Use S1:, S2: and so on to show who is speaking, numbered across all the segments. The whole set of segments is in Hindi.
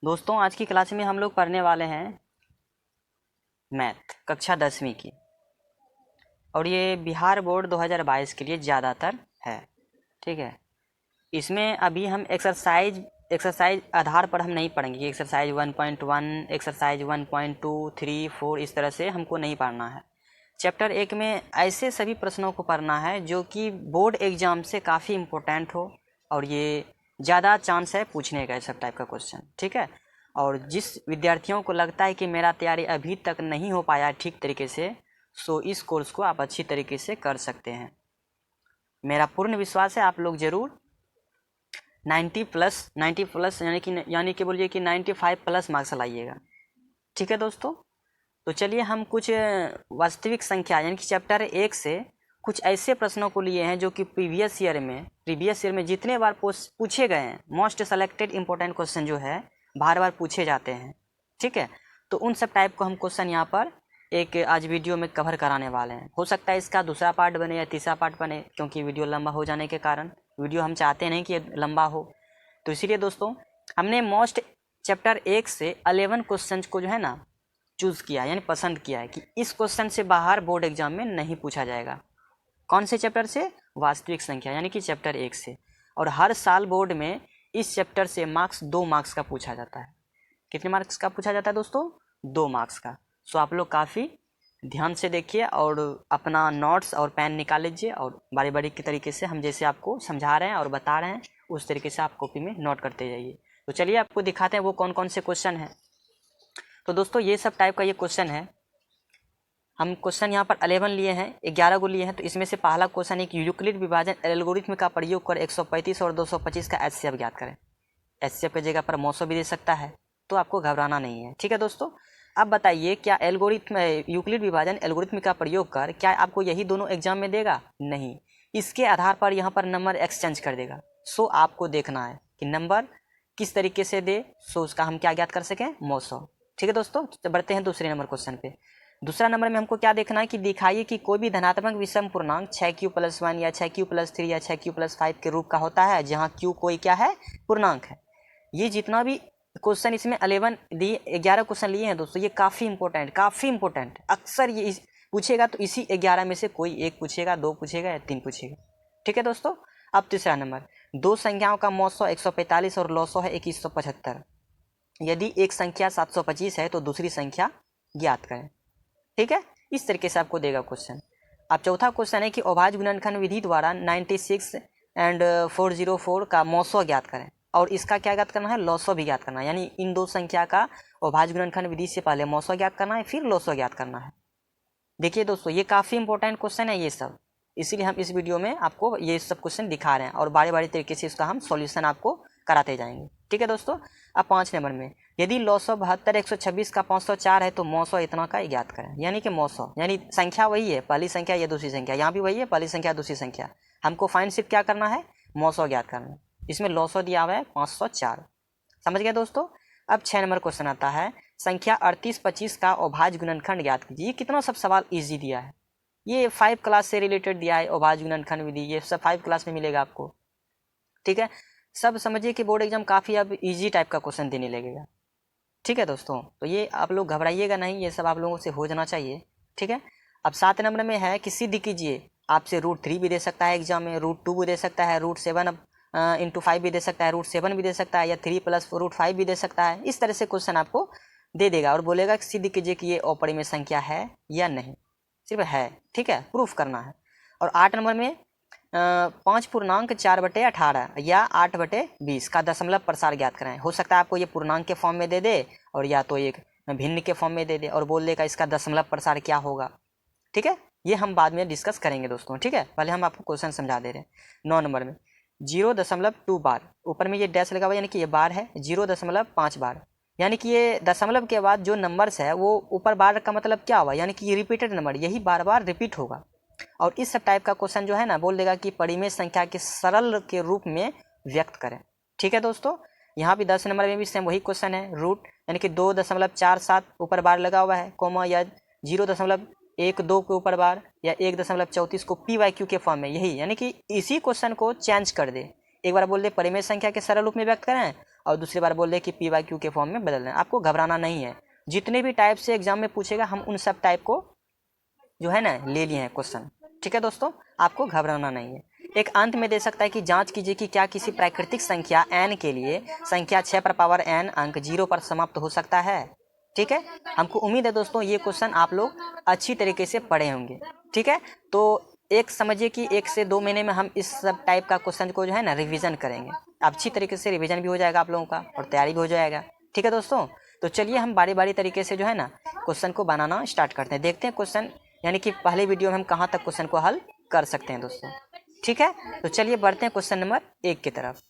S1: दोस्तों आज की क्लास में हम लोग पढ़ने वाले हैं मैथ कक्षा 10वीं की। और ये बिहार बोर्ड 2022 के लिए ज़्यादातर है। ठीक है, इसमें अभी हम एक्सरसाइज आधार पर हम नहीं पढ़ेंगे कि एक्सरसाइज 1.1 एक्सरसाइज 1.2 3 4 इस तरह से हमको नहीं पढ़ना है। चैप्टर 1 में ऐसे सभी प्रश्नों को पढ़ना है जो कि बोर्ड एग्ज़ाम से काफ़ी इम्पोर्टेंट हो और ये ज़्यादा चांस है पूछने का, सब टाइप का क्वेश्चन। ठीक है, और जिस विद्यार्थियों को लगता है कि मेरा तैयारी अभी तक नहीं हो पाया ठीक तरीके से, सो इस कोर्स को आप अच्छी तरीके से कर सकते हैं। मेरा पूर्ण विश्वास है आप लोग ज़रूर 90 प्लस यानी कि बोलिए कि 95 प्लस मार्क्स लाइएगा। ठीक है दोस्तों, तो चलिए हम कुछ वास्तविक संख्या यानी कि चैप्टर 1 से कुछ ऐसे प्रश्नों को लिए हैं जो कि प्रीवियस ईयर में जितने बार पूछे गए हैं, मोस्ट सेलेक्टेड इंपॉर्टेंट क्वेश्चन जो है बार बार पूछे जाते हैं। ठीक है, तो उन सब टाइप को हम क्वेश्चन यहाँ पर एक आज वीडियो में कवर कराने वाले हैं। हो सकता है इसका दूसरा पार्ट बने या तीसरा पार्ट बने, क्योंकि वीडियो लंबा हो जाने के कारण वीडियो हम चाहते नहीं कि लंबा हो, तो इसीलिए दोस्तों हमने मोस्ट चैप्टर 1 से 11 क्वेश्चन को जो है ना चूज़ किया, यानी पसंद किया है कि इस क्वेश्चन से बाहर बोर्ड एग्जाम में नहीं पूछा जाएगा। कौन से चैप्टर से? वास्तविक संख्या यानी कि चैप्टर 1 से। और हर साल बोर्ड में इस चैप्टर से 2 मार्क्स का पूछा जाता है। कितने मार्क्स का पूछा जाता है दोस्तों? 2 मार्क्स का। सो आप लोग काफ़ी ध्यान से देखिए और अपना नोट्स और पेन निकाल लीजिए और बारी बारी के तरीके से हम जैसे आपको समझा रहे हैं और बता रहे हैं उस तरीके से आप कॉपी में नोट करते जाइए। तो चलिए आपको दिखाते हैं वो कौन कौन से क्वेश्चन हैं। तो दोस्तों ये सब टाइप का ये क्वेश्चन है। हम क्वेश्चन यहाँ पर 11 लिए हैं, 11 को लिए हैं। तो इसमें से पहला क्वेश्चन है कि यूक्लिड विभाजन एल्गोरिथम का प्रयोग कर 135 और 225 का एचसीएफ ज्ञात करें। एचसीएफ की जगह पर मौसो भी दे सकता है, तो आपको घबराना नहीं है। ठीक है दोस्तों, अब बताइए क्या यूक्लिड विभाजन एल्गोरिथम का प्रयोग कर क्या आपको यही दोनों एग्जाम में देगा? नहीं, इसके आधार पर यहाँ पर नंबर एक्सचेंज कर देगा। सो आपको देखना है कि नंबर किस तरीके से दे, सो उसका हम क्या ज्ञात कर सकें? मौसो। ठीक है दोस्तों, तो बढ़ते हैं दूसरे नंबर क्वेश्चन पे। दूसरा नंबर में हमको क्या देखना है कि दिखाइए कि कोई भी धनात्मक विषम पूर्णांक 6q+1 या 6q+3 या 6q+5 के रूप का होता है, जहाँ q कोई क्या है? पूर्णांक है। ये जितना भी क्वेश्चन इसमें 11 क्वेश्चन लिए हैं दोस्तों, ये काफ़ी इंपॉर्टेंट अक्सर ये पूछेगा, तो इसी 11 में से कोई एक पूछेगा, 2 पूछेगा या 3 पूछेगा। ठीक है दोस्तों, अब तीसरा नंबर, दो संख्याओं का मौसो 145 और लौसो है 2175। यदि एक संख्या 725 है तो दूसरी संख्या ज्ञात करें। ठीक है, इस तरीके से आपको देगा क्वेश्चन। अब चौथा क्वेश्चन है कि अभाज्य गुणनखंड विधि द्वारा 96 एंड 404 का मौसो ज्ञात करें, और इसका क्या ज्ञात करना है? लौसो भी ज्ञात करना है। यानी इन दो संख्या का अभाज्य गुणनखंड विधि से पहले मौसो ज्ञात करना है, फिर लौसो ज्ञात करना है। देखिए दोस्तों, ये काफ़ी इंपॉर्टेंट क्वेश्चन है ये सब, इसीलिए हम इस वीडियो में आपको ये सब क्वेश्चन दिखा रहे हैं और बारी बारी तरीके से इसका हम सॉल्यूशन आपको कराते जाएंगे। ठीक है दोस्तों, अब 5 नंबर में, यदि 972 126 का 504 है तो मौसो इतना का ज्ञात करें। यानी कि मौसो यानी संख्या वही है, पहली संख्या या दूसरी संख्या, यहाँ भी वही है, पहली संख्या दूसरी संख्या। हमको फाइंड सिर्फ क्या करना है? मौसो ज्ञात करना है। इसमें लौसो दिया हुआ है 504। समझ गए दोस्तों। अब 6 नंबर क्वेश्चन आता है, संख्या 3825 का अभाज्य गुणनखंड ज्ञात कीजिए। ये कितना सब सवाल ईजी दिया है, ये 5 क्लास से रिलेटेड दिया है। अभाज्य गुणनखंड विधि ये सब 5 क्लास में मिलेगा आपको। ठीक है, सब समझिए कि बोर्ड एग्जाम काफ़ी अब इजी टाइप का क्वेश्चन देने लगेगा। ठीक है दोस्तों, तो ये आप लोग घबराइएगा नहीं, ये सब आप लोगों से हो जाना चाहिए। ठीक है, अब 7 नंबर में है कि सिद्ध कीजिए। आपसे √3 भी दे सकता है एग्जाम में, √2 भी दे सकता है, √7 इंटू 5 भी दे सकता है, √7 भी दे सकता है, या 3 + √5 भी दे सकता है। इस तरह से क्वेश्चन आपको दे देगा और बोलेगा कि सिद्ध कीजिए कि ये अपरिमेय संख्या है या नहीं। सिर्फ है, ठीक है, प्रूफ करना है। और 8 नंबर में 5 पूर्णांक 4/18 या 8/20 का दशमलव प्रसार ज्ञात कराएं। हो सकता है आपको ये पूर्णांक के फॉर्म में दे दे और या तो एक भिन्न के फॉर्म में दे दे और बोल देगा इसका दशमलव प्रसार क्या होगा। ठीक है, ये हम बाद में डिस्कस करेंगे दोस्तों। ठीक है, पहले हम आपको क्वेश्चन समझा दे रहे हैं। 9 नंबर में 0.2 बार, ऊपर में ये डैश लगा हुआ यानी कि ये बार है, 0.5 बार, यानी कि ये दशमलव के बाद जो नंबर्स है वो ऊपर बार का मतलब क्या हुआ? यानी कि ये रिपीटेड नंबर, यही बार बार रिपीट होगा। और इस टाइप का क्वेश्चन जो है ना, बोल देगा कि परिमेय संख्या के सरल के रूप में व्यक्त करें। ठीक है दोस्तों, यहाँ भी 10 नंबर में भी सेम वही क्वेश्चन है। रूट यानी कि 2.47 ऊपर बार लगा हुआ है, कोमा या 0.12 के ऊपर बार या 1.34 को PYQ के फॉर्म में, यही यानी कि इसी क्वेश्चन को चेंज कर दे। एक बार बोल दे परिमेय संख्या के सरल रूप में व्यक्त करें और दूसरी बार बोल दे कि पी वाई क्यू के फॉर्म में बदल दें। आपको घबराना नहीं है, जितने भी टाइप से एग्जाम में पूछेगा हम उन सब टाइप को जो है ना ले लिए हैं क्वेश्चन। ठीक है दोस्तों, आपको घबराना नहीं है। एक अंत में दे सकता है कि जांच कीजिए कि क्या किसी प्राकृतिक संख्या n के लिए संख्या 6 पर पावर n अंक 0 पर समाप्त हो सकता है। ठीक है, हमको उम्मीद है दोस्तों ये क्वेश्चन आप लोग अच्छी तरीके से पढ़े होंगे। ठीक है, तो एक समझिए कि 1 से 2 महीने में हम इस सब टाइप का क्वेश्चन को जो है ना रिवीजन करेंगे। अच्छी तरीके से रिवीजन भी हो जाएगा आप लोगों का और तैयारी भी हो जाएगा। ठीक है दोस्तों, तो चलिए हम बारी बारी तरीके से जो है ना क्वेश्चन को बनाना स्टार्ट करते हैं। देखते हैं क्वेश्चन यानी कि पहले वीडियो में हम कहाँ तक क्वेश्चन को हल कर सकते हैं दोस्तों। ठीक है, तो चलिए बढ़ते हैं क्वेश्चन नंबर 1 की तरफ।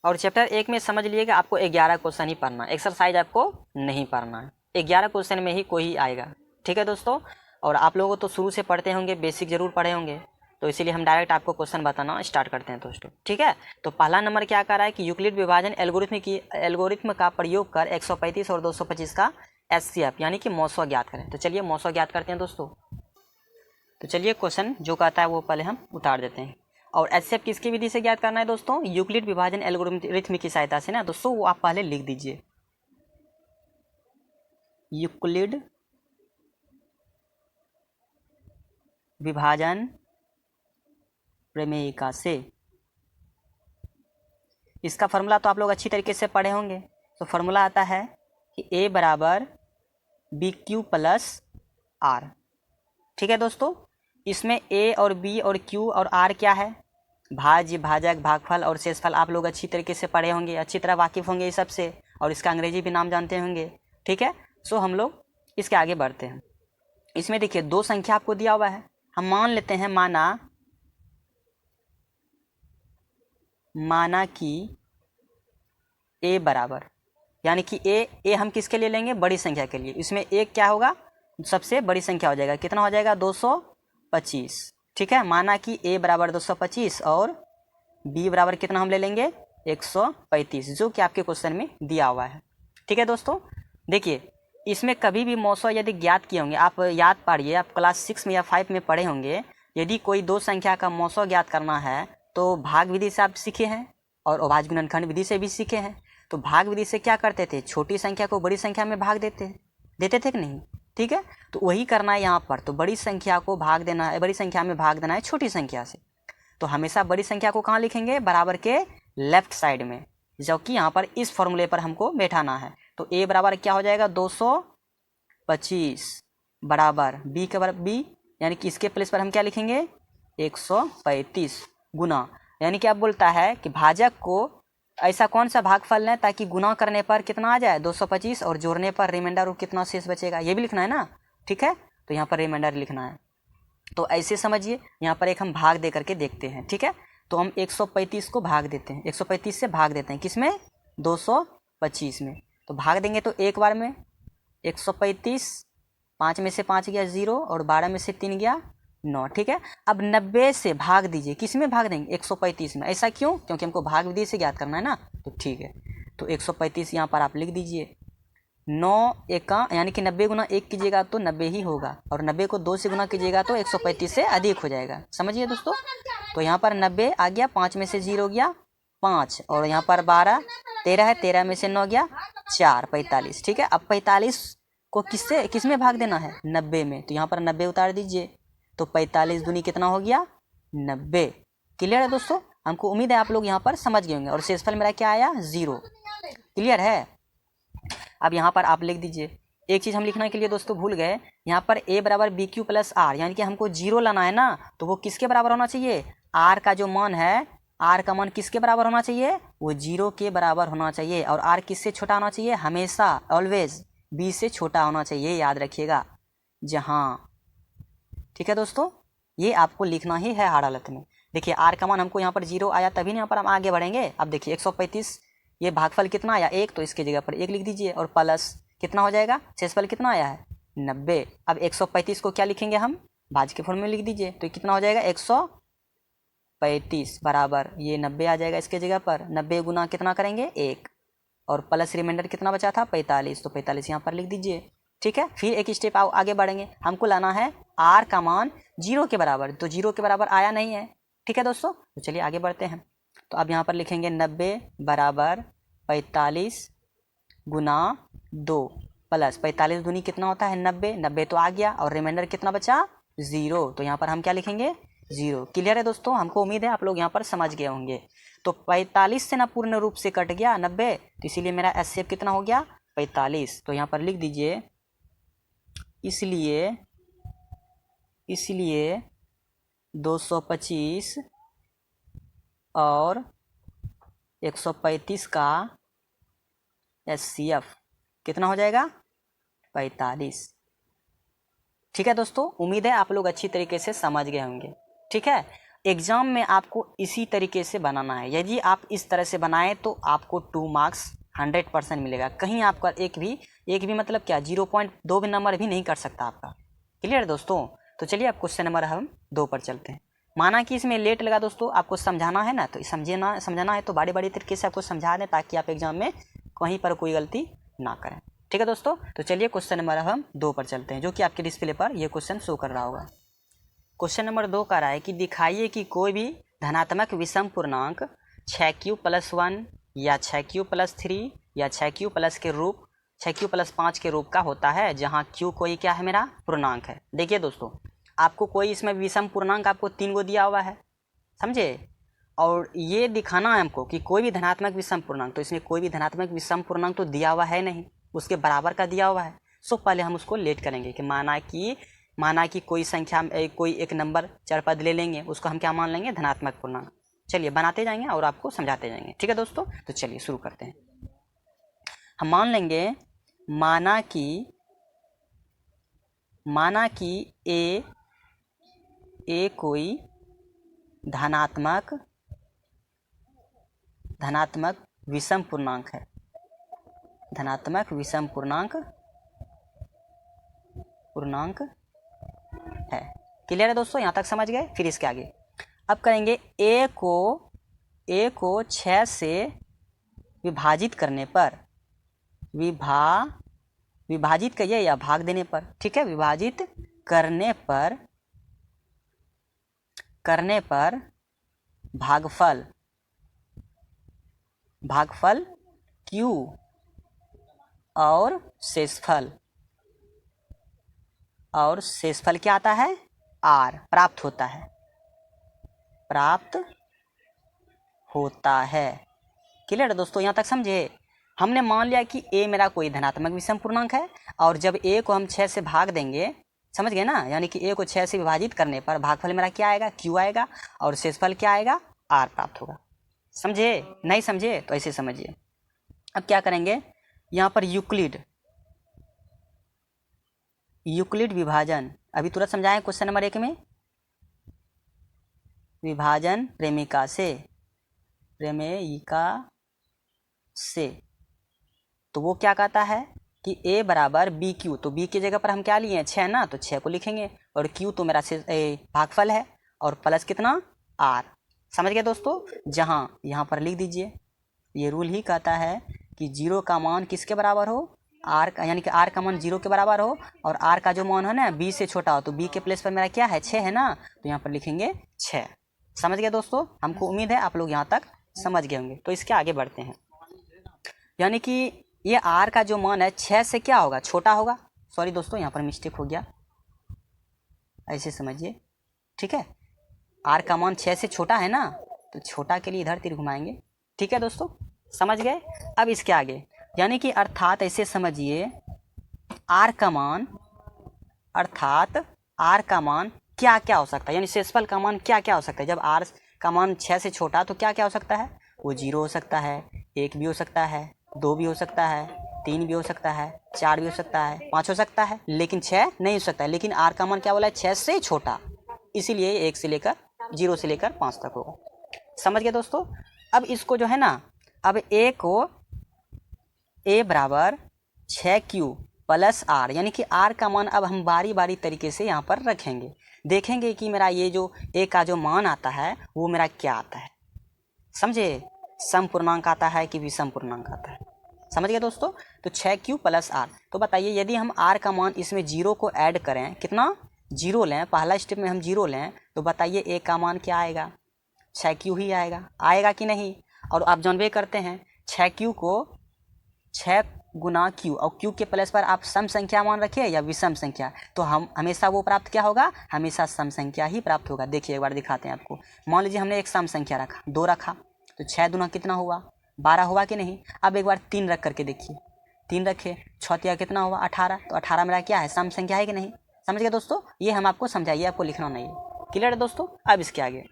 S1: और चैप्टर 1 में समझ लिए कि आपको 11 क्वेश्चन ही पढ़ना है, एक्सरसाइज आपको नहीं पढ़ना है। 11 क्वेश्चन में ही कोई आएगा। ठीक है दोस्तों, और आप लोगों तो शुरू से पढ़ते होंगे, बेसिक जरूर पढ़े होंगे, तो इसीलिए हम डायरेक्ट आपको क्वेश्चन बताना स्टार्ट करते हैं दोस्तों। ठीक है, तो पहला नंबर क्या कर रहा है कि यूक्लिड विभाजन एल्गोरिथ्म का प्रयोग कर 135 और 225 का एचसीएफ यानी कि मौसो ज्ञात करें। तो चलिए मौसो ज्ञात करते हैं दोस्तों। तो चलिए क्वेश्चन जो कहता है वो पहले हम उतार देते हैं। और एचसीएफ किसकी विधि से ज्ञात करना है दोस्तों? यूक्लिड विभाजन एल्गोरिथ्म की सहायता से ना दोस्तों, वो आप पहले लिख दीजिए, यूक्लिड विभाजन प्रमेयिका से। इसका फॉर्मूला तो आप लोग अच्छी तरीके से पढ़े होंगे। तो फॉर्मूला आता है कि A बराबर बी क्यू प्लस आर। ठीक है दोस्तों, इसमें A और B और Q और R क्या है? भाज्य, भाजक, भागफल और शेषफल आप लोग अच्छी तरीके से पढ़े होंगे, अच्छी तरह वाकिफ़ होंगे इस सब से, और इसका अंग्रेजी भी नाम जानते होंगे। ठीक है, सो हम लोग इसके आगे बढ़ते हैं। इसमें देखिए 2 संख्या आपको दिया हुआ है, हम मान लेते हैं, माना कि A बराबर, यानी कि ए हम किसके लिए लेंगे? बड़ी संख्या के लिए। इसमें एक क्या होगा? सबसे बड़ी संख्या हो जाएगा। कितना हो जाएगा? 225। ठीक है, माना कि A बराबर 225 और B बराबर कितना हम ले लेंगे? 135, जो कि आपके क्वेश्चन में दिया हुआ है। ठीक है दोस्तों, देखिए इसमें कभी भी मौसो यदि ज्ञात किए होंगे, आप याद पाड़िए, आप क्लास 6 में या 5 में पढ़े होंगे, यदि कोई 2 संख्या का मौसो ज्ञात करना है तो भाग विधि से आप सीखे हैं और अभाज्य गुणनखंड विधि से भी सीखे हैं। तो भाग विधि से क्या करते थे? छोटी संख्या को बड़ी संख्या में भाग देते थे कि नहीं? ठीक है, तो वही करना है यहाँ पर। तो बड़ी संख्या को भाग देना है, बड़ी संख्या में भाग देना है छोटी संख्या से। तो हमेशा बड़ी संख्या को कहाँ लिखेंगे? बराबर के लेफ्ट साइड में, जबकि यहाँ पर इस फॉर्मूले पर हमको बैठाना है। तो A बराबर क्या हो जाएगा? 225 बराबर B के बराबर B, यानी कि इसके प्लेस पर हम क्या लिखेंगे? 135 गुना, यानी कि आप बोलता है कि भाजक को ऐसा कौन सा भागफल लें ताकि गुना करने पर कितना आ जाए? 225, और जोड़ने पर रिमाइंडर कितना शेष बचेगा, ये भी लिखना है ना। ठीक है, तो यहाँ पर रिमाइंडर लिखना है। तो ऐसे समझिए, यहाँ पर एक हम भाग दे करके देखते हैं। ठीक है, तो हम 135 को भाग देते हैं, 135 से भाग देते हैं किसमें? 225 में। तो भाग देंगे तो एक बार में 135, 5 में से 5 गया 0 और 12 में से 3 गया 9। ठीक है, अब 90 से भाग दीजिए, किस में भाग देंगे? 135 में। ऐसा क्यों? क्योंकि हमको भाग विधि से ज्ञात करना है ना। तो ठीक है, तो 135 यहाँ पर आप लिख दीजिए। 9 एका यानी कि 90 गुना 1 कीजिएगा तो 90 ही होगा, और 90 को 2 से गुना कीजिएगा तो 135 से अधिक हो जाएगा। समझिए दोस्तों, तो यहाँ पर 90 आ गया, 5 में से 0 गया 5, और यहाँ पर 12 13 है, 13 में से 9 गया 4, 45। ठीक है, अब 45 को किस में भाग देना है? 90 में। तो यहाँ पर 90 उतार दीजिए, तो 45 दूनी कितना हो गया? 90। क्लियर है दोस्तों? हमको उम्मीद है आप लोग यहाँ पर समझ गए होंगे। और शेषफल मेरा क्या आया? 0। क्लियर है? अब यहाँ पर आप लिख दीजिए। एक चीज़ हम लिखने के लिए दोस्तों भूल गए, यहाँ पर A बराबर बी क्यू प्लस आर, यानी कि हमको 0 लाना है ना, तो वो किसके बराबर होना चाहिए? R का जो मान है, R का मान किसके बराबर होना चाहिए? वो 0 के बराबर होना चाहिए। और R किससे छोटा होना चाहिए? हमेशा ऑलवेज B से छोटा होना चाहिए, याद रखिएगा। जहाँ ठीक है दोस्तों, ये आपको लिखना ही है हर हालत में। देखिए R का मान हमको यहाँ पर 0 आया, तभी यहाँ पर हम आगे बढ़ेंगे। अब देखिए 135, ये भागफल कितना आया? 1, तो इसके जगह पर 1 लिख दीजिए, और प्लस कितना हो जाएगा? शेषफल कितना आया है? 90। अब 135 को क्या लिखेंगे हम? भाज्य के फॉर्म में लिख दीजिए, तो कितना हो जाएगा? 135 बराबर ये 90 आ जाएगा इसके जगह पर। 90 गुना कितना करेंगे? 1, और प्लस रिमाइंडर कितना बचा था? 45, तो 45 यहाँ पर लिख दीजिए। ठीक है, फिर एक स्टेप आगे बढ़ेंगे। हमको लाना है R का मान 0 के बराबर, तो 0 के बराबर आया नहीं है। ठीक है दोस्तों, तो चलिए आगे बढ़ते हैं। तो अब यहाँ पर लिखेंगे 90 बराबर 45 गुना 2 प्लस 45 दूनी कितना होता है 90, 90 तो आ गया और रिमाइंडर कितना बचा 0, तो यहाँ पर हम क्या लिखेंगे 0। क्लियर है दोस्तों, हमको उम्मीद है आप लोग यहाँ पर समझ गए होंगे। तो 45 से ना पूर्ण रूप से कट गया 90, तो इसीलिए मेरा एचसीएफ कितना हो गया 45। तो यहाँ पर लिख दीजिए इसलिए 225 और 135 का एचसीएफ कितना हो जाएगा 45। ठीक है दोस्तों, उम्मीद है आप लोग अच्छी तरीके से समझ गए होंगे। ठीक है, एग्ज़ाम में आपको इसी तरीके से बनाना है। यदि आप इस तरह से बनाएं तो आपको 2 मार्क्स 100% मिलेगा। कहीं आपका एक भी मतलब क्या 0.2 भी नंबर भी नहीं कर सकता आपका। क्लियर है दोस्तों, तो चलिए अब क्वेश्चन नंबर हम 2 पर चलते हैं। माना कि इसमें लेट लगा दोस्तों, आपको समझाना है ना, तो समझाना है तो बड़ी तरीके से आपको समझा दें ताकि आप एग्जाम में कहीं पर कोई गलती ना करें। ठीक है दोस्तों, तो चलिए क्वेश्चन नंबर हम 2 पर चलते हैं, जो कि आपके डिस्प्ले पर ये क्वेश्चन शो कर रहा होगा। क्वेश्चन नंबर 2 कह रहा है कि दिखाइए कि कोई भी धनात्मक विषम पूर्णांक 6q+1 या 6q+3 या 6q+5 के रूप का होता है, जहां q कोई क्या है मेरा पूर्णांक है। देखिए दोस्तों, आपको कोई इसमें विषम पूर्णांक आपको 3 गो दिया हुआ है, समझे, और ये दिखाना है हमको कि कोई भी धनात्मक विषम पूर्णांक, तो इसमें कोई भी धनात्मक विषम पूर्णांक तो दिया हुआ है नहीं, उसके बराबर का दिया हुआ है। सो पहले हम उसको लेट करेंगे कि माना कि कोई संख्या कोई एक नंबर चर पद ले लेंगे, उसको हम क्या मान लेंगे धनात्मक पूर्णांक। चलिए बनाते जाएंगे और आपको समझाते जाएंगे। ठीक है दोस्तों, तो चलिए शुरू करते हैं। हम मान लेंगे माना कि ए कोई धनात्मक विषम पूर्णांक है, धनात्मक विषम पूर्णांक है। क्लियर है दोस्तों, यहाँ तक समझ गए। फिर इसके आगे अब करेंगे ए को 6 से विभाजित करने पर, विभाजित करिए या भाग देने पर, ठीक है, विभाजित करने पर भागफल q और शेषफल क्या आता है r प्राप्त होता है। क्लियर है दोस्तों, यहाँ तक समझे। हमने मान लिया कि a मेरा कोई धनात्मक विषम पूर्णांक है, और जब a को हम 6 से भाग देंगे, समझ गए ना, यानी कि a को 6 से विभाजित करने पर भागफल मेरा क्या आएगा q आएगा, और शेषफल क्या आएगा r प्राप्त होगा। समझे, नहीं समझे तो ऐसे समझिए। अब क्या करेंगे, यहाँ पर यूक्लिड विभाजन, अभी तुरंत समझाएं क्वेश्चन नंबर 1 में, विभाजन प्रेमिका से, तो वो क्या कहता है कि a बराबर बी क्यू, तो b की जगह पर हम क्या लिए 6 ना, तो 6 को लिखेंगे, और q तो मेरा भागफल है, और प्लस कितना r। समझ गए दोस्तों, जहाँ यहाँ पर लिख दीजिए, ये रूल ही कहता है कि 0 का मान किसके बराबर हो r का, यानी कि r का मान 0 के बराबर हो, और r का जो मान है ना b से छोटा हो, तो b के प्लेस पर मेरा क्या है 6 है ना, तो यहाँ पर लिखेंगे 6। समझ गए दोस्तों, हमको उम्मीद है आप लोग यहाँ तक समझ गए होंगे। तो इसके आगे बढ़ते हैं, यानी कि ये r का जो मान है 6 से क्या होगा छोटा होगा। सॉरी दोस्तों, यहाँ पर मिस्टेक हो गया, ऐसे समझिए। ठीक है, r का मान 6 से छोटा है ना, तो छोटा के लिए इधर तीर घुमाएंगे। ठीक है दोस्तों, समझ गए। अब इसके आगे, यानी कि अर्थात ऐसे समझिए, r का मान क्या क्या हो सकता है, यानी शेषफल का मान क्या क्या हो सकता है। जब r का मान 6 से छोटा तो क्या क्या हो सकता है, वो 0 हो सकता है, 1 भी हो सकता है, 2 भी हो सकता है, 3 भी हो सकता है, 4 भी हो सकता है, 5 हो सकता है, लेकिन 6 नहीं हो सकता है। लेकिन r का मान क्या बोला है 6 से छोटा, इसीलिए 1 से लेकर 0 से लेकर 5 तक होगा। समझ गए दोस्तों। अब इसको जो है ना, अब a को a बराबर 6q प्लस r, यानी कि r का मान अब हम बारी बारी तरीके से यहाँ पर रखेंगे, देखेंगे कि मेरा ये जो a का जो मान आता है वो मेरा क्या आता है। समझे, सम पूर्णांक आता है कि विषम पूर्णांक आता है। समझ गए दोस्तों। तो 6q प्लस r, तो बताइए यदि हम r का मान इसमें 0 को ऐड करें, कितना 0 लें, पहला स्टेप में हम 0 लें, तो बताइए a का मान क्या आएगा 6q ही आएगा कि नहीं। और आप जानबे करते हैं 6q को 6 गुना q और q के प्लेस पर आप सम संख्या मान रखिए या विषम संख्या, तो हम हमेशा वो प्राप्त क्या होगा, हमेशा सम संख्या ही प्राप्त होगा। देखिए एक बार दिखाते हैं आपको। मान लीजिए हमने एक सम संख्या रखा 2 रखा, तो 6 दूना कितना हुआ 12 हुआ कि नहीं। अब एक बार 3 रख करके देखिए, 3 रखे 6 तिया कितना हुआ 18, तो 18 मेरा क्या है, सम संख्या है कि नहीं। समझ गए दोस्तों, ये हम आपको समझाइए, आपको लिखना नहीं है। क्लियर है दोस्तों। अब इसके आगे,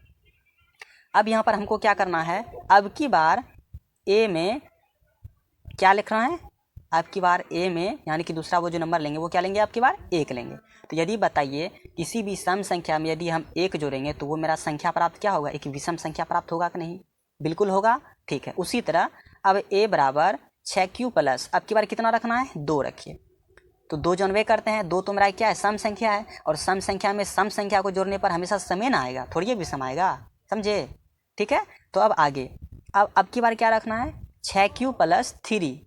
S1: अब यहाँ पर हमको क्या करना है, अब की बार ए में क्या लिखना है, अब की बार ए में यानी कि दूसरा वो जो नंबर लेंगे वो क्या लेंगे, अब की बार 1 लेंगे। तो यदि बताइए किसी भी सम संख्या में यदि हम 1 जोड़ेंगे तो वो मेरा संख्या प्राप्त क्या होगा, एक विषम संख्या प्राप्त होगा कि नहीं, बिल्कुल होगा। ठीक है, उसी तरह अब a बराबर 6q प्लस, अब की बार कितना रखना है, 2 रखिए। तो 2 जनवे करते हैं, 2 तो मेरा क्या है, सम संख्या है, और सम संख्या में सम संख्या को जोड़ने पर हमेशा समेन आएगा, थोड़ी ये विषम आएगा, समझे। ठीक है, तो अब आगे, अब की बार क्या रखना है, 6q प्लस 3,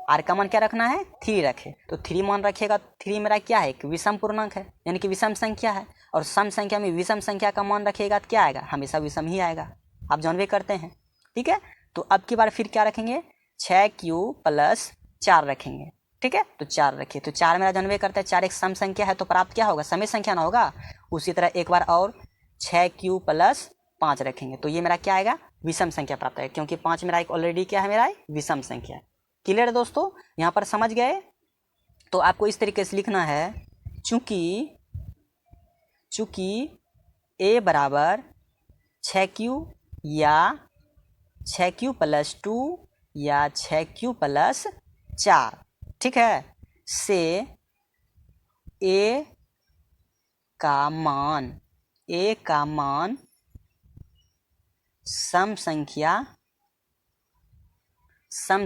S1: आर का मान क्या रखना है, 3 रखे, तो 3 मान रखिएगा। 3 मेरा क्या है, एक विषम पूर्णांक है, यानी कि विषम संख्या है, और सम संख्या में विषम संख्या का मान रखिएगा तो क्या आएगा, हमेशा विषम ही आएगा, आप जानवे करते हैं। ठीक है, तो अब की बार फिर क्या रखेंगे, 6q प्लस 4 रखेंगे। ठीक है, तो 4 रखिए, तो 4 मेरा जानवे करता है, 4 एक सम संख्या है तो प्राप्त क्या होगा, समय संख्या ना होगा। उसी तरह एक बार और 6q प्लस 5 रखेंगे, तो ये मेरा क्या आएगा, विषम संख्या प्राप्त है, क्योंकि 5 मेरा एक ऑलरेडी क्या है, मेरा विषम संख्या है। क्लियर है दोस्तों, यहाँ पर समझ गए। तो आपको इस तरीके से लिखना है, चूंकि a बराबर 6q या 6q प्लस 2 या 6q प्लस 4, ठीक है, से a का मान सम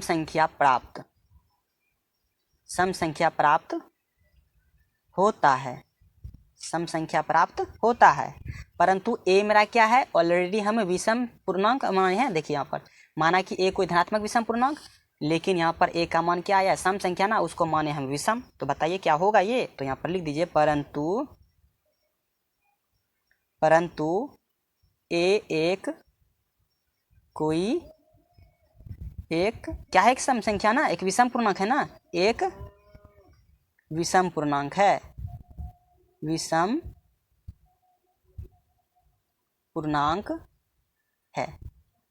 S1: संख्या प्राप्त होता है, सम संख्या प्राप्त होता है। परंतु a मेरा क्या है, ऑलरेडी हम विषम पूर्णांक माने हैं। देखिए यहाँ पर माना कि a कोई धनात्मक विषम पूर्णांक, लेकिन यहाँ पर a का मान क्या आया, सम संख्या ना, उसको माने हम विषम। तो बताइए क्या होगा ये, तो यहाँ पर लिख दीजिए, परंतु a एक क्या है, एक सम संख्या ना, एक विषम पूर्णांक है ना, एक विषम पूर्णांक है, विषम पूर्णांक है।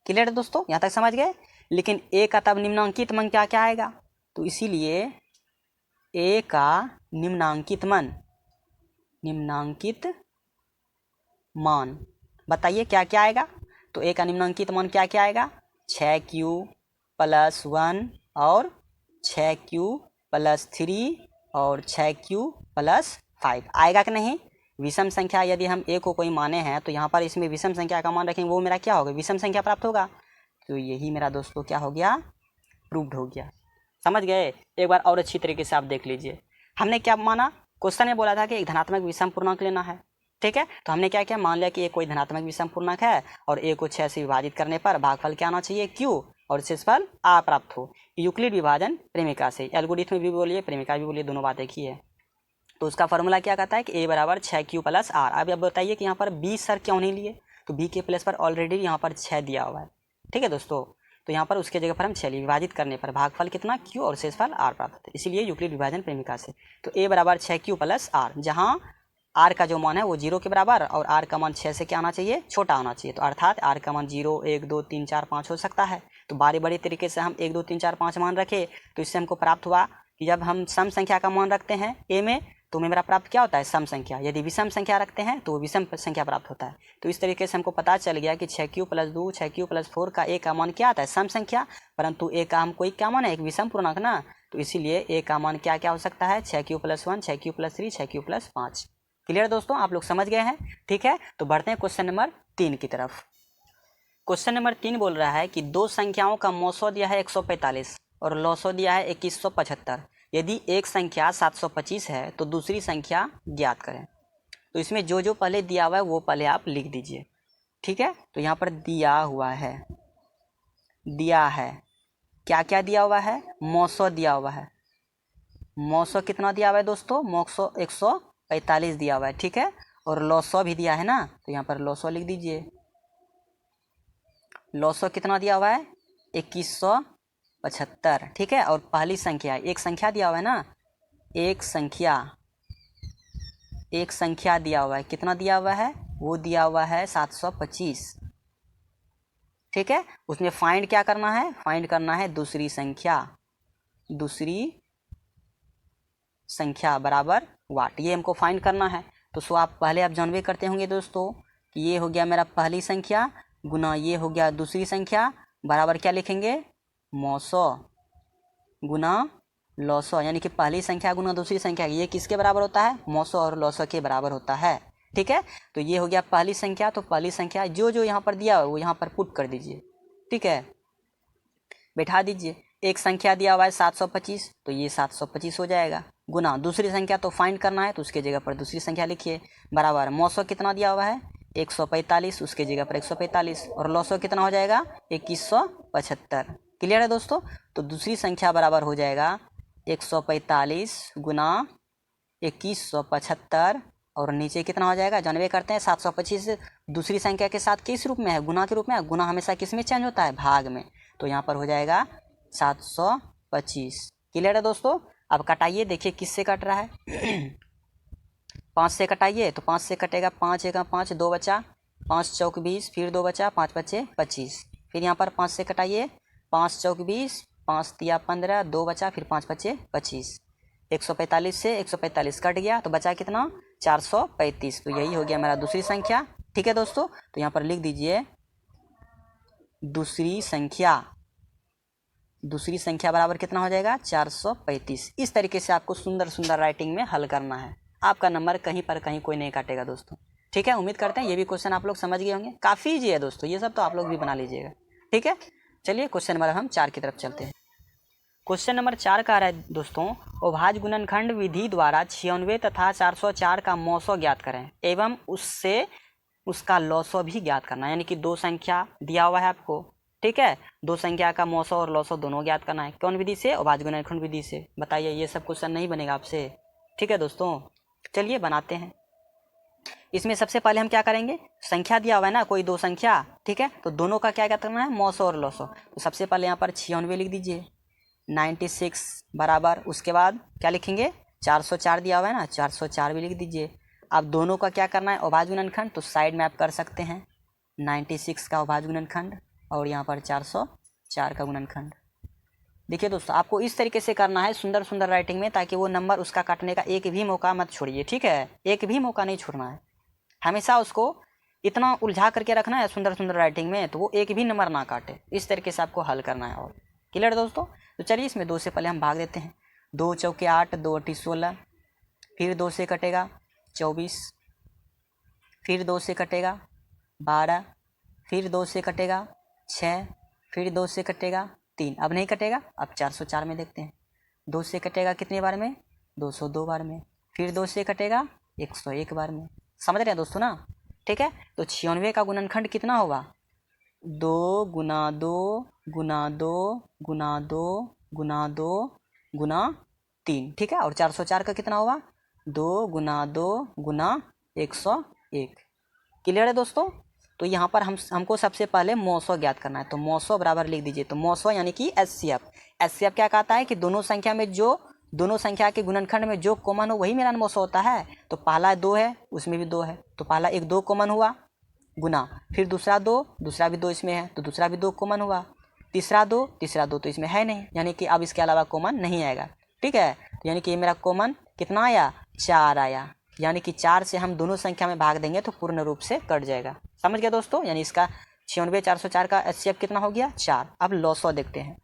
S1: क्लियर है दोस्तों, यहाँ तक समझ गए। लेकिन a का तब निम्नांकित मान क्या क्या आएगा, तो इसीलिए a का निम्नांकित मान बताइए क्या क्या आएगा। तो a का निम्नांकित मान क्या क्या आएगा, 6q प्लस 1 और 6q प्लस 3 और 6q प्लस 5 आएगा कि नहीं। विषम संख्या यदि हम a को कोई माने हैं तो यहाँ पर इसमें विषम संख्या का मान रखेंगे, वो मेरा क्या होगा, विषम संख्या प्राप्त होगा। तो यही मेरा दोस्तों क्या हो गया, प्रूव्ड हो गया। समझ गए। एक बार और अच्छी तरीके से आप देख लीजिए, हमने क्या माना, क्वेश्चन में बोला था कि एक धनात्मक विषम पूर्णांक लेना है, ठीक है। तो हमने क्या किया, मान लिया कि ये कोई धनात्मक विषम पूर्णांक है और a को 6 से विभाजित करने पर भागफल क्या आना चाहिए, q, और शेषफल a प्राप्त हो। यूक्लिड विभाजन प्रेमिका से, एल्गोरिथम भी बोलिए, प्रेमिका भी बोलिए, दोनों बात एक ही है। तो उसका फॉर्मूला क्या कहता है कि a बराबर 6q प्लस r। अब बताइए कि यहाँ पर b सर क्यों नहीं लिए, तो b के प्लेस पर ऑलरेडी यहाँ पर 6 दिया हुआ है, ठीक है दोस्तों। तो यहाँ पर उसके जगह पर हम 6 विभाजित करने पर भागफल कितना, q, और शेषफल r प्राप्त होता है, इसीलिए यूक्लिड विभाजन प्रेमिका से। तो a बराबर 6q प्लस r, जहाँ r का जो मान है वो 0 के बराबर और r का मान 6 से क्या आना चाहिए, छोटा आना चाहिए। तो अर्थात r का मान 0, 1, 2, 3, 4, 5 हो सकता है। तो बारी बारी तरीके से हम 1, 2, 3, 4, 5 मान रखे, तो इससे हमको प्राप्त हुआ कि जब हम सम संख्या का मान रखते हैं a में, तो मेरा प्राप्त क्या होता है, सम संख्या। यदि विषम संख्या रखते हैं तो विषम संख्या प्राप्त होता है। तो इस तरीके से हमको पता चल गया कि 6q प्लस 2, 6q प्लस 4 का a का मान क्या आता है, सम संख्या, परंतु a का हम कोई क्या मान है, एक विषम पूर्णांक ना, तो इसीलिए a का मान क्या क्या हो सकता है, 6q plus 1, 6q plus 3, 6q plus 5। Clear दोस्तों, आप लोग समझ गए हैं, ठीक है। तो बढ़ते हैं क्वेश्चन नंबर 3 की तरफ। क्वेश्चन नंबर 3 बोल रहा है कि दो संख्याओं का मौसो दिया है 145 और लौसो दिया है 2175। यदि एक संख्या 725 है तो दूसरी संख्या ज्ञात करें। तो इसमें जो जो पहले दिया हुआ है वो पहले आप लिख दीजिए, ठीक है। तो यहाँ पर दिया है क्या क्या दिया हुआ है, मौसो दिया हुआ है, मौसो कितना दिया हुआ है दोस्तों, मौसो 145 दिया हुआ है, ठीक है। और लौसो भी दिया है ना, तो यहाँ पर लौसो लिख दीजिए। लौसो कितना दिया हुआ है, 2175, ठीक है। और पहली संख्या, एक संख्या दिया हुआ है ना, एक संख्या दिया हुआ है, कितना दिया हुआ है, वो दिया हुआ है 725, ठीक है। उसमें फाइंड क्या करना है, फाइंड करना है दूसरी संख्या बराबर वाट, ये हमको फाइंड करना है। तो सो आप पहले आप जानवे करते होंगे दोस्तों कि ये हो गया मेरा पहली संख्या गुना ये हो गया दूसरी संख्या बराबर क्या लिखेंगे, 900 गुना 900, यानी कि पहली संख्या गुना दूसरी संख्या, ये किसके बराबर होता है, 900 और 900 के बराबर होता है, ठीक है। तो ये हो गया पहली संख्या। तो पहली संख्या जो जो यहाँ पर दिया है वो यहाँ पर पुट कर दीजिए, ठीक है, बैठा दीजिए। एक संख्या दिया हुआ है 725, तो ये 725 हो जाएगा, गुना दूसरी संख्या तो फाइंड करना है, तो उसके जगह पर दूसरी संख्या लिखिए, बराबर 900 कितना दिया हुआ है 145, उसके जगह पर 145, और 900 कितना हो जाएगा 2175। क्लियर है दोस्तों। तो दूसरी संख्या बराबर हो जाएगा 145 गुना 2175, और नीचे कितना हो जाएगा, जानवे करते हैं 725 दूसरी संख्या के साथ किस रूप में है, गुना के रूप में। गुना हमेशा किस में चेंज होता है, भाग में। तो यहाँ पर हो जाएगा 725। क्लियर है दोस्तों। अब कटाइए, देखिए किससे कट रहा है 5 से कटाइए, तो 5 से कटेगा, 5 एक 5, 2 बचा, 5 चौक 20, फिर 2 बचा, 5 बचे 25। फिर यहाँ पर 5 से कटाइए, 5 चौक 20, 5 दिया 15, 2 बचा, फिर 5 बचे 25। 145 से 145 कट गया, तो बचा कितना 435। तो यही हो गया मेरा दूसरी संख्या, ठीक है दोस्तों। तो यहाँ पर लिख दीजिए दूसरी संख्या बराबर कितना हो जाएगा 435। इस तरीके से आपको सुंदर सुंदर राइटिंग में हल करना है, आपका नंबर कहीं पर कहीं कोई नहीं काटेगा दोस्तों, ठीक है। उम्मीद करते हैं ये भी क्वेश्चन आप लोग समझ गए होंगे, काफ़ी ईजी है दोस्तों, ये सब तो आप लोग भी बना लीजिएगा, ठीक है। चलिए क्वेश्चन नंबर हम 4 की तरफ चलते हैं। क्वेश्चन नंबर 4 का रहा है दोस्तों, अभाज्य गुणनखंड विधि द्वारा 96 तथा 404 का मौसो ज्ञात करें एवं उससे उसका लौसो भी ज्ञात करना है। यानी कि दो संख्या दिया हुआ है आपको, ठीक है, दो संख्या का मौसो और लौसो दोनों ज्ञात करना है। कौन विधि से, अभाज्य गुणनखंड विधि से। बताइए, ये सब क्वेश्चन नहीं बनेगा आपसे, ठीक है दोस्तों। चलिए बनाते हैं। इसमें सबसे पहले हम क्या करेंगे, संख्या दिया हुआ है ना कोई दो संख्या, ठीक है, तो दोनों का क्या करना है, मौसो और लौसो। तो सबसे पहले यहाँ पर 96 लिख दीजिए, 96 बराबर, उसके बाद क्या लिखेंगे 404 दिया हुआ है ना, 404 भी लिख दीजिए। अब दोनों का क्या करना है, अभाज्य गुणनखंड, तो साइड में आप कर सकते हैं 96 का अभाज्य गुणनखंड और यहाँ पर 404 का गुणनखंड। देखिए दोस्तों, आपको इस तरीके से करना है सुंदर सुंदर राइटिंग में, ताकि वो नंबर उसका काटने का एक भी मौका मत छोड़िए, ठीक है, एक भी मौका नहीं छोड़ना है, हमेशा उसको इतना उलझा करके रखना है सुंदर सुंदर राइटिंग में, तो वो एक भी नंबर ना काटे। इस तरीके से आपको हल करना है। और क्लियर दोस्तों। तो चलिए इसमें 2 से पहले हम भाग देते हैं। 2 चौके 8, 2 अट्ठी 16, फिर 2 से कटेगा 24, फिर 2 से कटेगा 12, फिर 2 से कटेगा 6, फिर 2 से कटेगा 3, अब नहीं कटेगा। अब 404 में देखते हैं, 2 से कटेगा कितने बार में, 202 बार में, फिर 2 से कटेगा 101 बार में। समझ रहे हैं दोस्तों ना, ठीक है। तो 96 का गुणनखंड कितना होगा, 2 गुना 2 गुना 2 गुना 2 गुना 2 गुना 3, ठीक है। और 404 का कितना होगा, 2 गुना 2 गुना 101। क्लियर है दोस्तों। तो यहाँ पर हमको सबसे पहले मौसो ज्ञात करना है, तो मौसो बराबर लिख दीजिए। तो मौसो यानी कि एचसीएफ क्या कहता है कि दोनों संख्या के गुणनखंड में जो कॉमन हो वही मेरा मौसो होता है। तो पहला 2 है, उसमें भी 2 है, तो पहला एक 2 कॉमन हुआ, गुना, फिर दूसरा 2, दूसरा भी 2 इसमें है, तो दूसरा भी 2 कॉमन हुआ, तीसरा 2 तो इसमें है नहीं, यानी कि अब इसके अलावा कॉमन नहीं आएगा, ठीक है। तो यानी कि ये मेरा कॉमन कितना आया, 4 आया, यानी कि 4 से हम दोनों संख्या में भाग देंगे तो पूर्ण रूप से कट जाएगा। समझ गए दोस्तों। यानी इसका 96 404 का एचसीएफ कितना हो गया, 4। अब लौसो देखते हैं।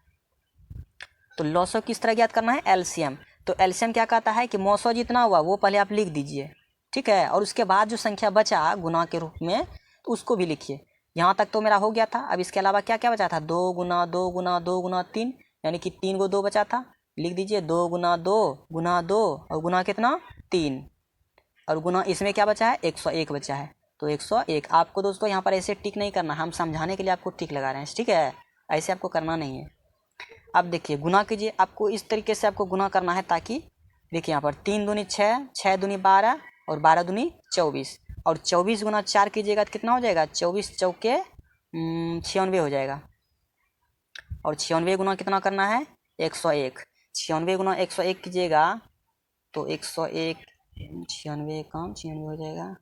S1: तो लौसो किस तरह ज्ञात करना है, एलसीएम। तो एलसीएम क्या कहता है कि मौसो जितना हुआ वो पहले आप लिख दीजिए, ठीक है, और उसके बाद जो संख्या बचा गुना के रूप में तो उसको भी लिखिए। यहाँ तक तो मेरा हो गया था। अब इसके अलावा क्या क्या बचा था, 2 गुना 2 गुना 2 गुना 3, यानी कि 3 को 2 बचा था, लिख दीजिए 2 गुना 2 गुना 2 और गुना कितना 3, और गुना इसमें क्या बचा है 101 बचा है, तो 101। आपको दोस्तों यहाँ पर ऐसे टिक नहीं करना, हम समझाने के लिए आपको टिक लगा रहे हैं, ठीक है, ऐसे आपको करना नहीं है। अब देखिए गुना कीजिए, आपको इस तरीके से आपको गुना करना है, ताकि देखिए यहाँ पर 3 दूनी 6, 6 दूनी 12 और 12 दूनी 24, और 24 गुना 4 कीजिएगा तो कितना हो जाएगा, 24 चौके 96 हो जाएगा, और 96 गुना कितना करना है 101। 96 गुना 101 कीजिएगा तो 101 96 कम 96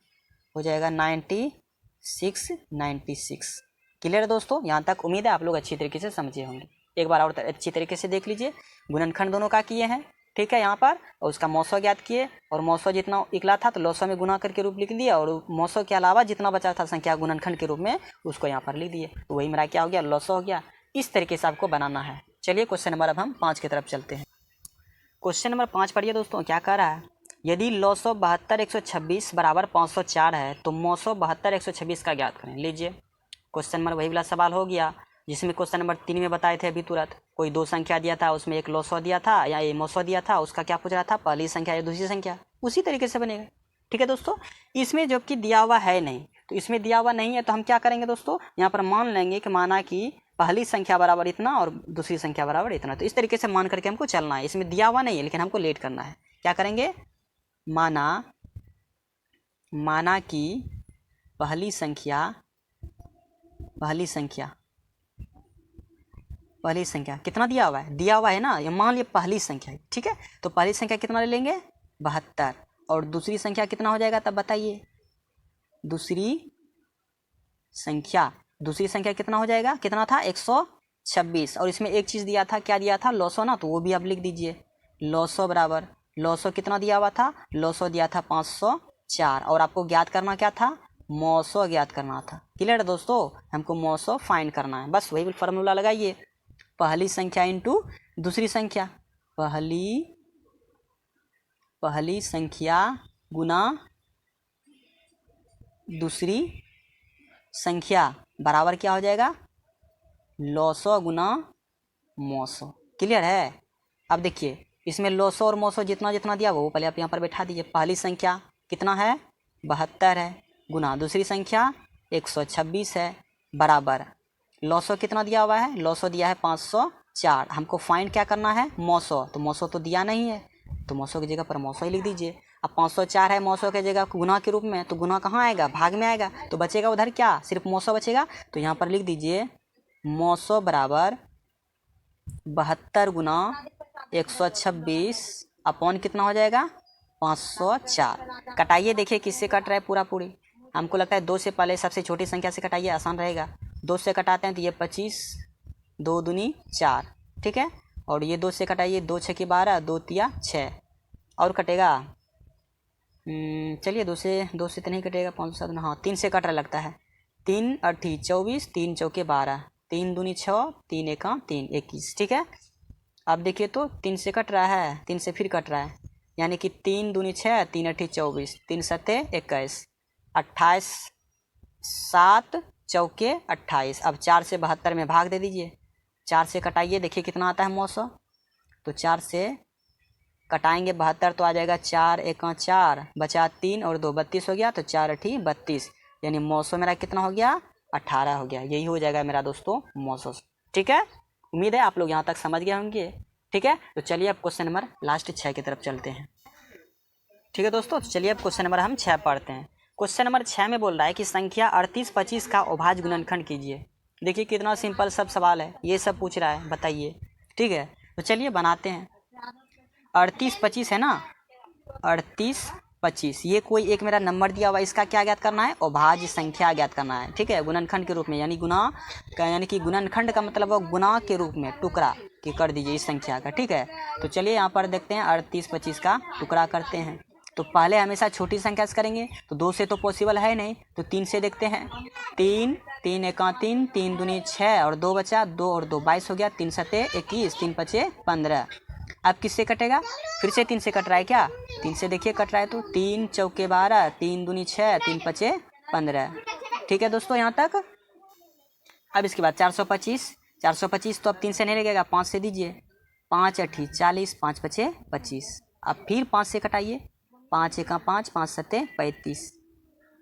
S1: हो जाएगा 96। क्लियर है दोस्तों, यहाँ तक उम्मीद है आप लोग अच्छी तरीके से समझे होंगे। एक बार और अच्छी तरीके से देख लीजिए। गुणनखंड दोनों का किए हैं, ठीक है यहाँ पर, और उसका मौसो ज्ञात किए, और मौसो जितना निकला था तो लौसो में गुना करके रूप लिख दिया, और मौसो के अलावा जितना बचा था संख्या गुणनखंड के रूप में उसको यहाँ पर लिख दिए, तो वही मेरा क्या हो गया लौसो हो गया। इस तरीके से आपको बनाना है। चलिए क्वेश्चन नंबर अब हम 5 की तरफ चलते हैं। क्वेश्चन नंबर 5 पढ़िए दोस्तों, क्या कह रहा है। यदि लौसो 72 126 बराबर 504 है तो मौसो 72 126 का ज्ञात करें। लीजिए क्वेश्चन नंबर वही वाला सवाल हो गया जिसमें क्वेश्चन नंबर 3 में बताए थे अभी तुरंत। कोई दो संख्या दिया था, उसमें एक लौसो दिया था या ये मौसो दिया था, उसका क्या पूछ रहा था, पहली संख्या या दूसरी संख्या। उसी तरीके से बनेगा, ठीक है दोस्तों। इसमें जबकि दिया हुआ है नहीं, तो इसमें दिया हुआ नहीं है तो हम क्या करेंगे दोस्तों, यहाँ पर मान लेंगे कि माना कि पहली संख्या बराबर इतना और दूसरी संख्या बराबर इतना, तो इस तरीके से मान करके हमको चलना है। इसमें दिया हुआ नहीं है लेकिन हमको लेट करना है। क्या करेंगे, माना कि पहली संख्या कितना दिया हुआ है ना, ये मान लिया पहली संख्या, ठीक है। तो पहली संख्या कितना ले लेंगे 72, और दूसरी संख्या कितना हो जाएगा तब बताइए। दूसरी संख्या कितना हो जाएगा, कितना था 126, और इसमें एक चीज़ दिया था, क्या दिया था लौसो ना, तो वो भी आप लिख दीजिए। लौसो बराबर लौसो कितना दिया हुआ था, लौसो दिया था 504, और आपको ज्ञात करना क्या था, मौसो ज्ञात करना था। क्लियर है दोस्तों, हमको मौसो फाइंड करना है, बस वही फार्मूला लगाइए। पहली संख्या इंटू दूसरी संख्या, पहली संख्या गुना दूसरी संख्या बराबर क्या हो जाएगा, लौसो गुना मौसो। क्लियर है। अब देखिए इसमें लौसो और मौसो जितना जितना दिया वो पहले आप यहाँ पर बैठा दीजिए। पहली संख्या कितना है 72 है, गुना दूसरी संख्या 126 है, बराबर लौसो कितना दिया हुआ है, लौसो दिया है 504। हमको फाइंड क्या करना है मौसो, तो मौसो तो दिया नहीं है तो मौसो की जगह पर मौसो ही लिख दीजिए। अब 504 है मौसो की जगह गुना के रूप में, तो गुना कहाँ आएगा, भाग में आएगा, तो बचेगा उधर क्या, सिर्फ मौसो बचेगा। तो यहाँ पर लिख दीजिए मौसो बराबर 72 गुना 126 अपॉन कितना हो जाएगा 504। कटाइए, देखिए किससे कट रहा है पूरा पूरी। हमको लगता है 2 से पहले सबसे छोटी संख्या से कटाइए, आसान रहेगा। 2 से कटाते हैं तो ये 25, 2 दूनी 4, ठीक है। और ये 2 से कटाइए, 2 6 12, 2 तिया 6, और कटेगा चलिए 2 से तो नहीं कटेगा, 5 7 हाँ 3 से कट रहा लगता है। 3 8 24, 3 चौके 12, 3 दूनी 6, 3 एक 3 21, ठीक है। अब देखिए तो 3 से कट रहा है, 3 से फिर कट रहा है, यानी कि 3 दूनी 6, 3 8 24, 3 7 21, 28, 7 चौके 28। अब 4 से 72 में भाग दे दीजिए, 4 से कटाइए, देखिए कितना आता है मौसो, तो 4 से कटाएंगे 72 तो आ जाएगा 4 एक 4, बचा 3 और 2 32 हो गया, तो 4 8 32, यानी मौसो मेरा कितना हो गया 18 हो गया। यही हो जाएगा मेरा दोस्तों मौसो, ठीक है। उम्मीद है आप लोग यहाँ तक समझ गए होंगे, ठीक है। तो चलिए अब क्वेश्चन नंबर लास्ट 6 की तरफ चलते हैं, ठीक है दोस्तों। तो चलिए अब क्वेश्चन नंबर हम 6 पढ़ते हैं। क्वेश्चन नंबर 6 में बोल रहा है कि संख्या 38 25 का अभाज्य गुणनखंड कीजिए। देखिए कितना सिंपल सब सवाल है, ये सब पूछ रहा है, बताइए, ठीक है। तो चलिए बनाते हैं। 38 25 है ना, 38 25, ये कोई एक मेरा नंबर दिया हुआ है, इसका क्या ज्ञात करना है, अभाज्य संख्या ज्ञात करना है, ठीक है, गुणनखंड के रूप में, यानी कि गुणनखंड का मतलब गुना के रूप में टुकड़ा कि कर दीजिए इस संख्या का, ठीक है। तो चलिए यहाँ पर देखते हैं 38 25 का टुकड़ा करते हैं। तो पहले हमेशा छोटी संख्या से करेंगे, तो 2 से तो पॉसिबल है नहीं, तो 3 से देखते हैं। 3 3 एक 3, 3 दूनी 6 और 2 बचा, 2 और 2 22 हो गया, 3 7 21, 3 5 15। अब किससे कटेगा, फिर से 3 से कट रहा है क्या, 3 से देखिए कट रहा है, तो 3 चौके 12, 3 दूनी 6, 3 5 15, ठीक है दोस्तों यहाँ तक। अब इसके बाद 425 तो अब 3 से नहीं लगेगा, 5 से दीजिए, 5 8 40, 5 5 25। अब फिर 5 से कटाइए, 5 एक 5, 5 7 35।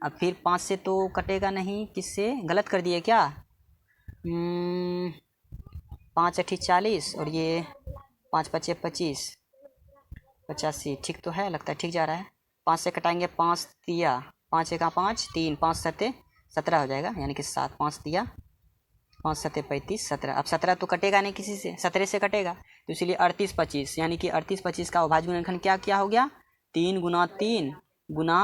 S1: अब फिर 5 से तो कटेगा नहीं, किससे गलत कर दिए क्या, 5 8 40 और ये 5 5 25 85, ठीक तो है, लगता है ठीक जा रहा है। 5 से कटाएंगे, 5 दिया, 5 एक 5, 3 5 7 17 हो जाएगा, यानी कि 7 5 दिया 5 7 35 17। अब 17 तो कटेगा नहीं किसी से, 17 से कटेगा, तो इसलिए 38 25, यानी कि 38 25 का अभाज्य गुणनखंड क्या हो गया, 3 गुना 3 गुना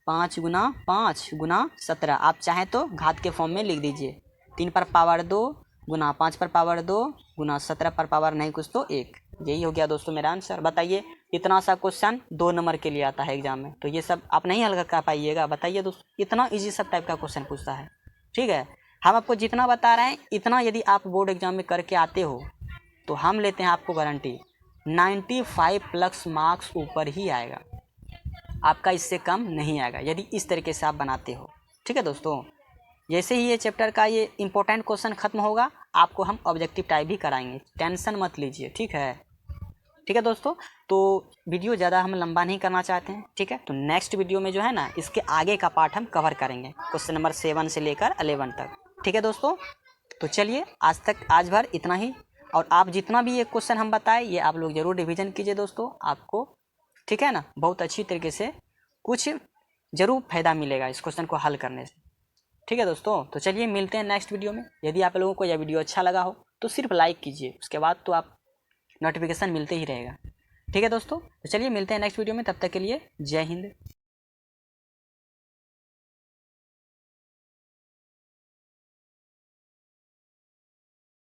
S1: 5 गुना 5 गुना 17। आप चाहें तो घात के फॉर्म में लिख दीजिए, 3 पर पावर 2 गुना 5 पर पावर 2 गुना 17 पर पावर नहीं कुछ तो 1। यही हो गया दोस्तों मेरा आंसर। बताइए, इतना सा क्वेश्चन 2 नंबर के लिए आता है एग्जाम में, तो ये सब आप नहीं हल कर पाइएगा। बताइए दोस्तों, इतना इजी सब टाइप का क्वेश्चन पूछता है। ठीक है, हम आपको जितना बता रहे हैं इतना यदि आप बोर्ड एग्जाम में करके आते हो तो हम लेते हैं आपको गारंटी 95 प्लस मार्क्स ऊपर ही आएगा, आपका इससे कम नहीं आएगा यदि इस तरीके से आप बनाते हो। ठीक है दोस्तों, जैसे ही ये चैप्टर का ये इंपॉर्टेंट क्वेश्चन खत्म होगा आपको हम ऑब्जेक्टिव टाइप भी कराएंगे, टेंशन मत लीजिए। ठीक है दोस्तों, तो वीडियो ज़्यादा हम लंबा नहीं करना चाहते हैं। ठीक है, तो नेक्स्ट वीडियो में जो है ना इसके आगे का पार्ट हम कवर करेंगे, क्वेश्चन नंबर 7 से लेकर 11 तक। ठीक है दोस्तों, तो चलिए आज भर इतना ही, और आप जितना भी ये क्वेश्चन हम बताए ये आप लोग ज़रूर रिवीजन कीजिए दोस्तों, आपको ठीक है ना बहुत अच्छी तरीके से कुछ ज़रूर फ़ायदा मिलेगा इस क्वेश्चन को हल करने से। ठीक है दोस्तों, तो चलिए मिलते हैं नेक्स्ट वीडियो में। यदि आप लोगों को यह वीडियो अच्छा लगा हो तो सिर्फ लाइक कीजिए, उसके बाद तो आप नोटिफिकेशन मिलते ही रहेगा। ठीक है दोस्तों, तो चलिए मिलते हैं नेक्स्ट वीडियो में, तब तक के लिए जय हिंद।